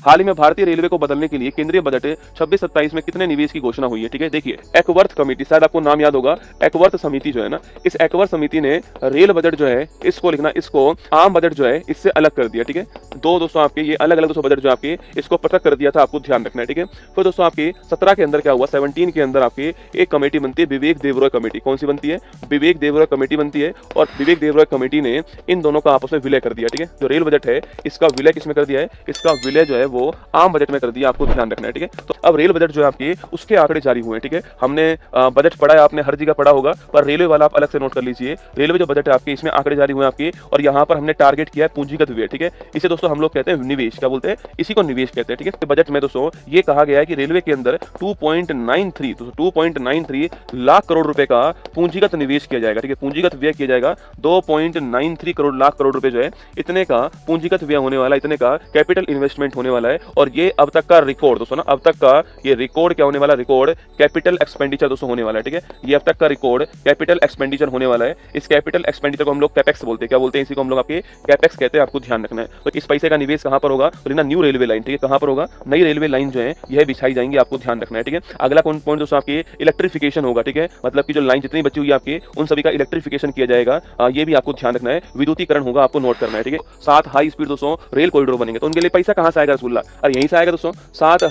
हाल ही में भारतीय रेलवे को बदलने के लिए केंद्रीय बजट 26-27 में कितने निवेश की घोषणा हुई है। ठीक है, देखिए एकवर्थ कमेटी, शायद आपको नाम याद होगा, एकवर्थ समिति जो है ना, इस एकवर्थ समिति ने रेल बजट जो है इसको लिखना, इसको आम बजट जो है इससे अलग कर दिया। ठीक है, दो दोस्तों आपके ये अलग अलग दोस्तों बजट जो आपके इसको पृथक कर दिया था, आपको ध्यान रखना है। ठीक है, फिर दोस्तों आपके 17 के अंदर क्या हुआ, 17 के अंदर आपके एक कमेटी बनती है, विवेक देबरॉय कमेटी। कौन सी बनती है? विवेक देबरॉय कमेटी बनती है, और विवेक देबरॉय कमेटी ने इन दोनों का आपस में विलय कर दिया। ठीक है, जो रेल बजट है इसका विलय किसमें कर दिया है? इसका विलय जो है वो आम बजट में कर दिया, आपको ध्यान रखना है। ठीक है, तो अब रेल बजट जो है आपके उसके आंकड़े जारी हुए हैं। ठीक है, हमने बजट पढ़ा है, आपने हर जगह पढ़ा होगा, पर रेलवे वाला आप अलग से नोट कर लीजिए। रेलवे जो बजट है आपके इसमें आंकड़े जारी हुए आपके, और यहाँ पर हमने टारगेट किया है पूंजीगत व्यय। ठीक है, इसे दोस्तों हम लोग कहते हैं निवेश, क्या बोलते हैं? इसी को निवेश कहते हैं। ठीक है, तो बजट में दोस्तों ये कहा गया है कि रेलवे के अंदर 2.93 लाख करोड़ रुपए का पूंजीगत निवेश किया जाएगा। ठीक है, पूंजीगत व्यय किया जाएगा 2.93 लाख करोड़ रुपए जो है, इतने का पूंजीगत व्यय होने वाला, इतने का कैपिटल इन्वेस्टमेंट होने वाला है। और ये अब तक का रिकॉर्ड दोस्तों ना, अब तक का ये रिकॉर्ड क्या होने वाला? रिकॉर्ड कैपिटल एक्सपेंडिचर दोस्तों होने वाला है। ठीक है, ये अब तक का रिकॉर्ड कैपिटल एक्सपेंडिचर होने वाला है। इस कैपिटल एक्सपेंडिचर को हम लोग कैपेक्स बोलते हैं। क्या बोलते हैं? इसी को हम लोग आपके कैपेक्स कहते हैं, आपको ध्यान रखना है। तो इस पैसे का निवेश कहां पर होगा? तो न्यू रेलवे लाइन। ठीक है, कहां पर होगा? नई रेलवे लाइन जो है यह बिछाई जाएंगी, आपको ध्यान रखना है। ठीक है, अगला कौन पॉइंट दोस्तों आपके इलेक्ट्रिफिकेशन होगा। ठीक है, मतलब कि जो लाइन जितनी बची हुई है आपके उन सभी का इलेक्ट्रिफिकेशन किया जाएगा, ये भी आपको ध्यान रखना है। विद्युतीकरण होगा, आपको नोट करना है। ठीक है, 7 हाई स्पीड दोस्तों रेल कॉरिडोर बनेंगे, तो उनके लिए पैसा कहां से आएगा रसगुल्ला? और यहीं से आएगा दोस्तों। 7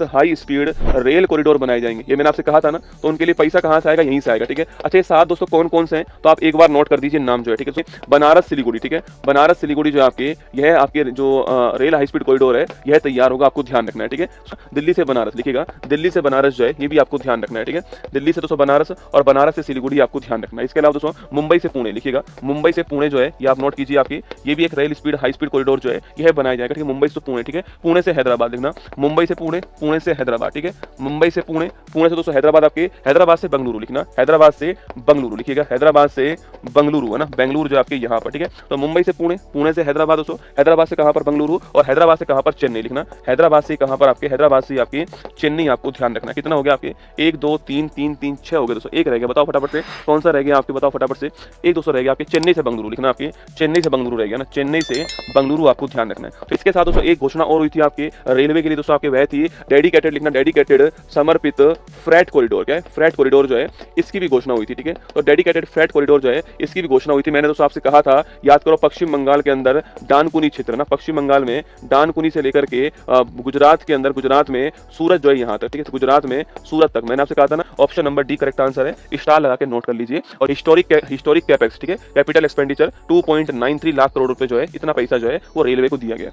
हाई स्पीड रेल कॉरिडोर बनाए जाएंगे, ये मैंने आपसे कहा था ना, तो उनके लिए पैसा कहां से आएगा? यहीं से आएगा। ठीक है, अच्छा ये 7 दोस्तों कौन कौन से हैं, तो आप एक बार नोट कर दीजिए नाम जो है। ठीक है, बनारस सिलीगुड़ी। ठीक है, बनारस सिलीगुड़ी जो आपके यह आपके जो रेल हाई स्पीड कॉरिडोर है यह तैयार होगा, आपको ध्यान रखना है। ठीक है, दिल्ली से बनारस लिखिएगा, दिल्ली से बनारस जो है ये भी आपको ध्यान रखना है। ठीक है, दिल्ली से दोस्तों बनारस और बनारस से सिलीगुड़ी आपको ध्यान रखना है। इसके अलावा दोस्तों मुंबई से पुणे लिखिएगा, मुंबई से पुणे जो है ये आप नोट कीजिए, आपकी ये भी एक rail speed high speed corridor जो है यह बनाया जाएगा। ठीक है, मुंबई से पुणे। ठीक है, पुणे से हैदराबाद लिखना, मुंबई से पुणे, पुणे से हैदराबाद। ठीक है, मुंबई से पुणे, पुणे से दोस्तों हैदराबाद, आपके हैदराबाद से बेंगलुरु लिखना, हैदराबाद से बेंगलुरु लिखिएगा, हैदराबाद से बेंगलुरु है ना, बेंगलुरु जो आपके यहाँ पर। ठीक है, तो मुंबई से पुणे, पुणे से हैदराबाद दोस्तों, हैदराबाद से कहां पर? बेंगलुरु, और हैदराबाद से कहां पर? चेन्नई लिखना, हैदराबाद से कहां पर? आपके हैदराबाद से आपकी चेन्नई, आपको ध्यान रखना। कितना हो गया आपके? 1 2 3 3 3 6 हो गए दोस्तों, एक रह गया, बताओ फटाफट से कौन सा रह गया आपके, बताओ फटाफट से। एक दोस्तों रह गया आपके चेन्नई से बेंगलुरु लिखना, आपके चेन्नई से बेंगलुरु रह गया ना, चेन्नई से बेंगलुरु, आपको ध्यान रखना है। तो इसके साथ दोस्तों एक घोषणा और हुई थी आपके रेलवे के लिए दोस्तों, आपके वह थी डेडिकेटेड लिखना, डेडिकेटेड समर्पित फ्रेट कॉरिडोर। क्या है? फ्रेट कॉरिडोर जो है इसकी भी घोषणा हुई थी। ठीक है, तो डेडिकेटेड फ्रेट कॉरिडोर जो है इसकी भी घोषणा हुई थी। मैंने दोस्तों आपसे कहा था, याद करो, पश्चिम बंगाल के अंदर डानकुनी क्षेत्र ना, पश्चिम बंगाल में डानकुनी से लेकर के गुजरात के अंदर, गुजरात में सूरत जो है यहाँ तक। ठीक है, तो गुजरात में सूरत तक, मैंने आपसे कहा था ना, option number D correct answer है, स्टार लगा के नोट कर लीजिए। और हिस्टोरिक कैपेक्स, ठीक है, कैपिटल एक्सपेंडिचर 2.93 लाख करोड़ रुपए जो है, इतना पैसा जो है वो रेलवे को दिया गया।